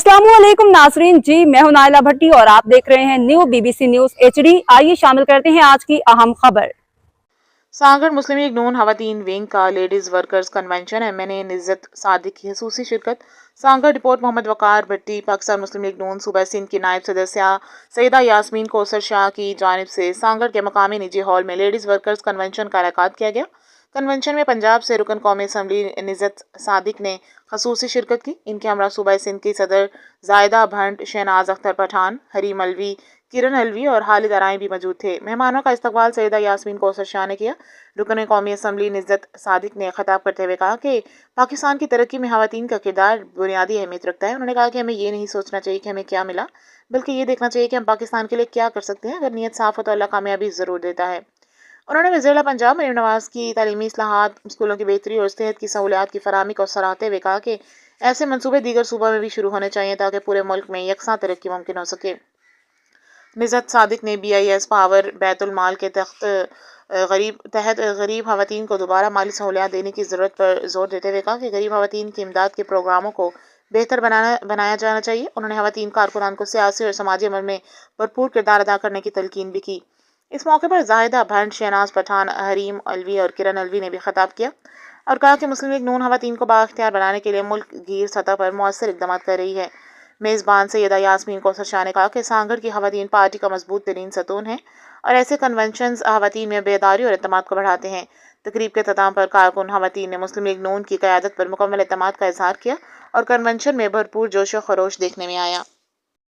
अस्सलाम वालेकुम नाजरीन जी, मैं हूं नाइला भट्टी और आप देख रहे हैं न्यू BBC न्यूज HD। आइए शामिल करते हैं आज की अहम खबर। सांगड़ मुस्लिम लीग नून खवातीन विंग का ladies workers convention MNA Nuzhat Sadiq की खसूसी शिरकत। Sanghar report Mohammad Waqar Bhatti Pakistan Muslim league Noon सूबा सिंध की नायब सदस्य सईदा यास्मीन कौसर शाह की जानिब से सांगड़ के मकामी निजी हॉल में लेडीज वर्कर्स कन्वेंशन का इनेकाद किया गया। कन्वेंशन में पंजाब से रुकन कौमी असम्बली निज़्ज़त सादिक ने खसूसी शिरकत की। इनके हमरा सूबा सिंध की सदर जायदा भंट, शहनाज अख्तर पठान, हरीम अलवी, किरण अलवी और हालिद अराई भी मौजूद थे। मेहमानों का इस्तकबाल सईदा यास्मीन कौसर शाह ने किया। रुकन कौमी असम्बली निज़्ज़त सादिक ने खिताब करते हुए कहा कि पाकिस्तान की तरक्की में खवातीन का किरदार बुनियादी अहमियत रखता है। उन्होंने कहा कि हमें ये नहीं सोचना चाहिए कि हमें क्या मिला, बल्कि ये देखना चाहिए कि हम पाकिस्तान के लिए क्या कर सकते हैं। अगर नीयत साफ हो तो अल्लाह कामयाबी ज़रूर देता है। उन्होंने वज़ीर पंजाब मरीम नवाज की तालीमी इस्लाहात, स्कूलों की बेहतरी और सेहत की सहूलियात की फराहमी को सराहते हुए कहा कि ऐसे मनसूबे दीगर सूबों में भी शुरू होने चाहिए ताकि पूरे मुल्क में यकसा तरक्की मुमकिन हो सके। निज़्ज़त सादिक ने BIS पावर बैतुल माल के तहत गरीब खवातीन को दोबारा माली सहूलियात देने की ज़रूरत पर जोर देते हुए कहा कि गरीब खवातीन की इमदाद के प्रोग्रामों को बेहतर बनाया जाना चाहिए। उन्होंने खवातीन कारकुनान को सियासी और समाजी अमल में भरपूर किरदार अदा करने की तलकीन भी की। इस मौके पर जाहिदा भंट, शहनाज पठान, हरीम अलवी और किरण अलवी ने भी खिताब किया और कहा कि मुस्लिम लीग नून खवातीन को बाख्तियार बनाने के लिए मुल्क गिर सतह पर मौसर इक़दाम कर रही है। मेज़बान सैयदा यास्मीन कौसर शाह ने कहा कि सांगड़ की खवातीन पार्टी का मजबूत तरीन सतून है और ऐसे कन्वेंशंस खवातीन में बेदारी और एतमाद को बढ़ाते हैं। तकरीब के अख्ताम पर कारकुन खवातीन ने मुस्लिम लीग नून की क़यादत पर मुकम्मल एतमाद का इजहार किया और कन्वेंशन में भरपूर जोश व खरोश देखने में आया।